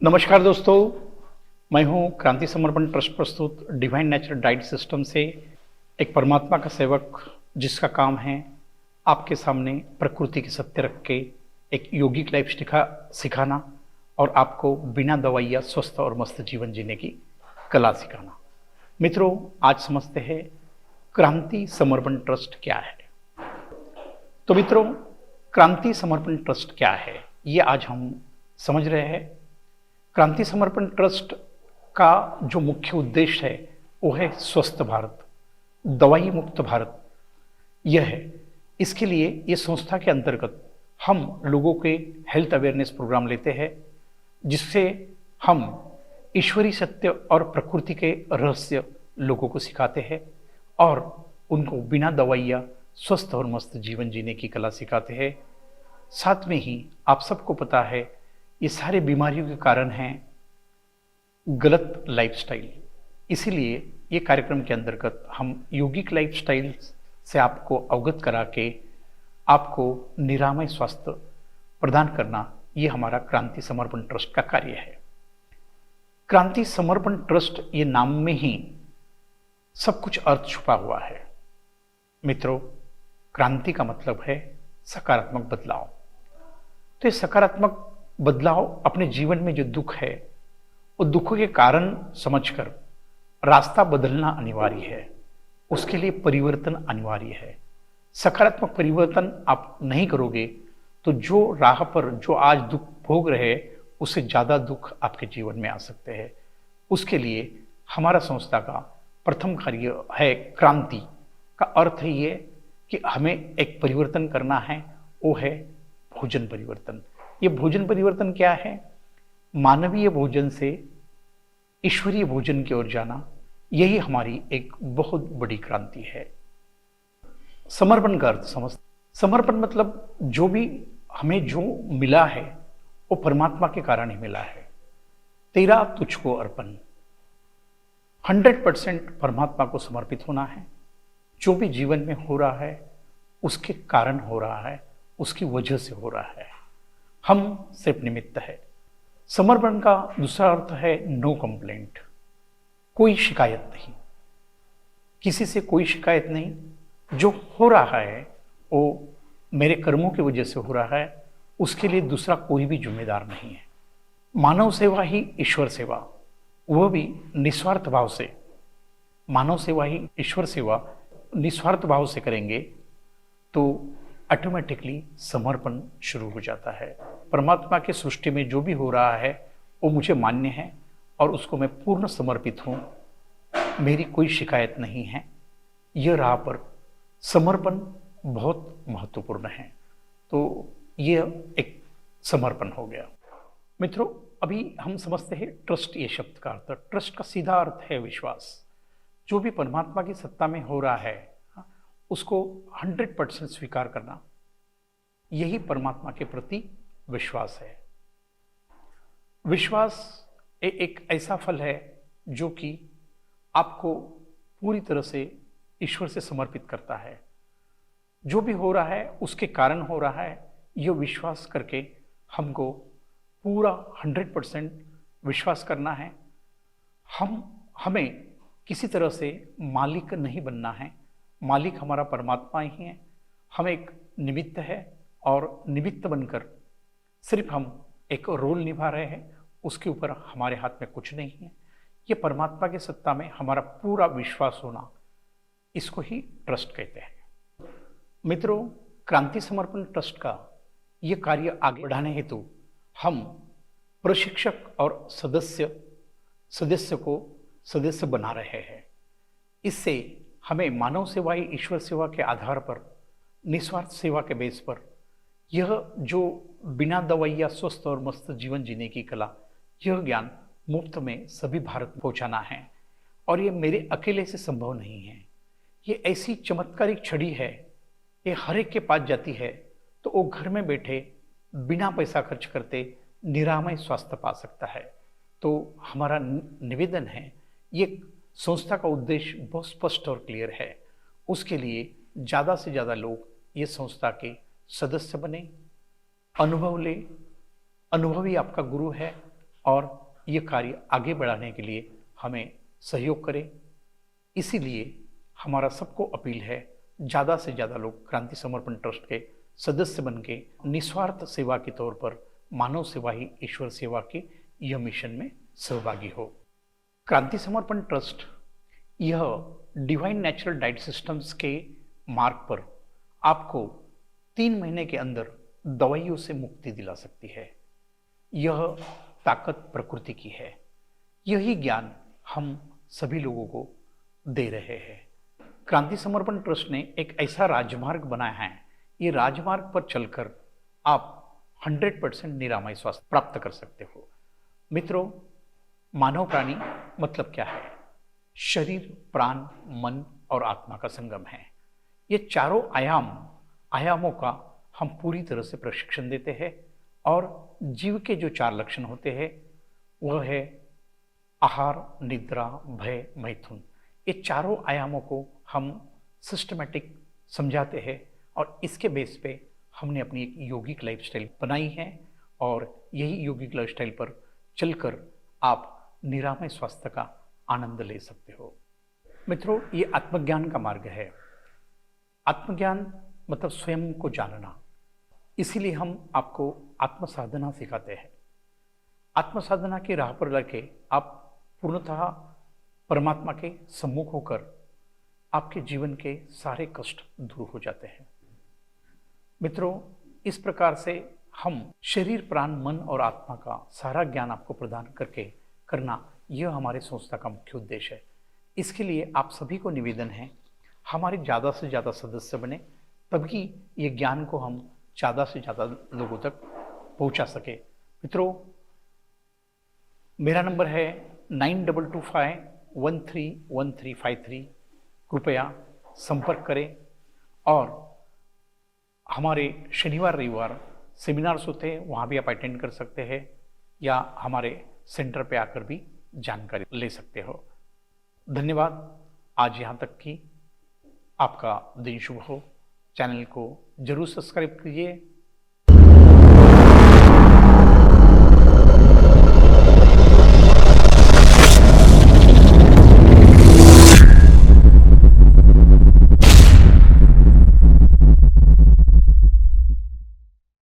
नमस्कार दोस्तों, मैं हूं क्रांति समर्पण ट्रस्ट प्रस्तुत डिवाइन नेचर डाइट सिस्टम से एक परमात्मा का सेवक, जिसका काम है आपके सामने प्रकृति के सत्य रख के एक योगिक लाइफ सिखाना और आपको बिना दवाइया स्वस्थ और मस्त जीवन जीने की कला सिखाना। मित्रों, आज समझते हैं क्रांति समर्पण ट्रस्ट क्या है। तो मित्रों, क्रांति समर्पण ट्रस्ट क्या है, ये आज हम समझ रहे हैं। क्रांति समर्पण ट्रस्ट का जो मुख्य उद्देश्य है वो है स्वस्थ भारत, दवाई मुक्त भारत। यह है, इसके लिए ये संस्था के अंतर्गत हम लोगों के हेल्थ अवेयरनेस प्रोग्राम लेते हैं, जिससे हम ईश्वरीय सत्य और प्रकृति के रहस्य लोगों को सिखाते हैं और उनको बिना दवाइया स्वस्थ और मस्त जीवन जीने की कला सिखाते हैं। साथ में ही आप सबको पता है, ये सारे बीमारियों के कारण हैं गलत लाइफस्टाइल। इसीलिए ये कार्यक्रम के अंतर्गत हम योगिक लाइफस्टाइल से आपको अवगत करा के आपको निरामय स्वास्थ्य प्रदान करना, ये हमारा क्रांति समर्पण ट्रस्ट का कार्य है। क्रांति समर्पण ट्रस्ट, ये नाम में ही सब कुछ अर्थ छुपा हुआ है। मित्रों, क्रांति का मतलब है सकारात्मक बदलाव। तो ये सकारात्मक बदलाव अपने जीवन में जो दुख है, वो दुखों के कारण समझकर रास्ता बदलना अनिवार्य है। उसके लिए परिवर्तन अनिवार्य है। सकारात्मक परिवर्तन आप नहीं करोगे तो जो राह पर जो आज दुख भोग रहे हैं, उससे ज़्यादा दुख आपके जीवन में आ सकते हैं। उसके लिए हमारा संस्था का प्रथम कार्य है क्रांति। का अर्थ है ये कि हमें एक परिवर्तन करना है, वो है भोजन परिवर्तन। ये भोजन परिवर्तन क्या है? मानवीय भोजन से ईश्वरीय भोजन की ओर जाना, यही हमारी एक बहुत बड़ी क्रांति है। समर्पण का अर्थ समझ, समर्पण मतलब जो भी हमें जो मिला है वो परमात्मा के कारण ही मिला है। तेरा तुझको अर्पण, 100% परमात्मा को समर्पित होना है। जो भी जीवन में हो रहा है उसके कारण हो रहा है, उसकी वजह से हो रहा है। हम सिर्फ निमित्त है। समर्पण का दूसरा अर्थ है नो कंप्लेंट, कोई शिकायत नहीं, किसी से कोई शिकायत नहीं। जो हो रहा है वो मेरे कर्मों की वजह से हो रहा है, उसके लिए दूसरा कोई भी जिम्मेदार नहीं है। मानव सेवा ही ईश्वर सेवा, वह भी निस्वार्थ भाव से। मानव सेवा ही ईश्वर सेवा निस्वार्थ भाव से करेंगे तो ऑटोमेटिकली समर्पण शुरू हो जाता है। परमात्मा के सृष्टि में जो भी हो रहा है वो मुझे मान्य है और उसको मैं पूर्ण समर्पित हूँ, मेरी कोई शिकायत नहीं है। यह राह पर समर्पण बहुत महत्वपूर्ण है। तो यह एक समर्पण हो गया। मित्रों, अभी हम समझते हैं ट्रस्ट, ये शब्द का अर्थ। ट्रस्ट का सीधा अर्थ है विश्वास। जो भी परमात्मा की सत्ता में हो रहा है उसको 100% स्वीकार करना, यही परमात्मा के प्रति विश्वास है। विश्वास एक ऐसा फल है जो कि आपको पूरी तरह से ईश्वर से समर्पित करता है। जो भी हो रहा है उसके कारण हो रहा है, यह विश्वास करके हमको पूरा 100% विश्वास करना है। हमें किसी तरह से मालिक नहीं बनना है। मालिक हमारा परमात्मा ही है। हम एक निमित्त है और निमित्त बनकर सिर्फ हम एक रोल निभा रहे हैं। उसके ऊपर हमारे हाथ में कुछ नहीं है। ये परमात्मा की सत्ता में हमारा पूरा विश्वास होना, इसको ही ट्रस्ट कहते हैं। मित्रों, क्रांति समर्पण ट्रस्ट का ये कार्य आगे बढ़ाने हेतु हम प्रशिक्षक और सदस्य को सदस्य बना रहे हैं। इससे हमें मानव सेवा ही ईश्वर सेवा के आधार पर, निस्वार्थ सेवा के बेस पर, यह जो बिना दवाइया स्वस्थ और मस्त जीवन जीने की कला, यह ज्ञान मुफ्त में सभी भारत पहुंचाना है। और ये मेरे अकेले से संभव नहीं है। ये ऐसी चमत्कारिक छड़ी है, ये हर एक के पास जाती है तो वो घर में बैठे बिना पैसा खर्च करते निरामय स्वास्थ्य पा सकता है। तो हमारा निवेदन है, ये संस्था का उद्देश्य बहुत स्पष्ट और क्लियर है। उसके लिए ज़्यादा से ज़्यादा लोग ये संस्था के सदस्य बने, अनुभव ले। अनुभवी आपका गुरु है, और ये कार्य आगे बढ़ाने के लिए हमें सहयोग करें। इसीलिए हमारा सबको अपील है, ज़्यादा से ज़्यादा लोग क्रांति समर्पण ट्रस्ट के सदस्य बन के निस्वार्थ सेवा के तौर पर मानव सेवा ही ईश्वर सेवा के यह मिशन में सहभागी हो। क्रांति समर्पण ट्रस्ट यह डिवाइन नेचुरल डाइट सिस्टम्स के मार्ग पर आपको 3 महीने के अंदर दवाइयों से मुक्ति दिला सकती है। यह ताकत प्रकृति की है। यही ज्ञान हम सभी लोगों को दे रहे हैं। क्रांति समर्पण ट्रस्ट ने एक ऐसा राजमार्ग बनाया है, ये राजमार्ग पर चलकर आप 100% निरामय स्वास्थ्य प्राप्त कर सकते हो। मित्रों, मानव प्राणी मतलब क्या है? शरीर, प्राण, मन और आत्मा का संगम है। ये चारों आयामों का हम पूरी तरह से प्रशिक्षण देते हैं और जीव के जो 4 लक्षण होते हैं वह है आहार, निद्रा, भय, मैथुन। ये चारों आयामों को हम सिस्टमैटिक समझाते हैं और इसके बेस पे हमने अपनी एक यौगिक लाइफस्टाइल बनाई है और यही यौगिक लाइफस्टाइल पर चलकर आप निरामय स्वास्थ्य का आनंद ले सकते हो। मित्रों, ये आत्मज्ञान का मार्ग है। आत्मज्ञान मतलब स्वयं को जानना। इसीलिए हम आपको आत्म साधना सिखाते हैं। आत्म साधना की राह पर लगे आप पूर्णतः परमात्मा के सम्मुख होकर आपके जीवन के सारे कष्ट दूर हो जाते हैं। मित्रों, इस प्रकार से हम शरीर, प्राण, मन और आत्मा का सारा ज्ञान आपको प्रदान करना यह हमारे संस्था का मुख्य उद्देश्य है। इसके लिए आप सभी को निवेदन है, हमारे ज़्यादा से ज़्यादा सदस्य बने, तभी ये ज्ञान को हम ज़्यादा से ज़्यादा लोगों तक पहुंचा सके। मित्रों, मेरा नंबर है 9225131353। कृपया संपर्क करें और हमारे शनिवार रविवार सेमिनार्स होते हैं, वहाँ भी आप अटेंड कर सकते हैं या हमारे सेंटर पे आकर भी जानकारी ले सकते हो। धन्यवाद। आज यहाँ तक की आपका दिन शुभ हो। चैनल को जरूर सब्सक्राइब कीजिए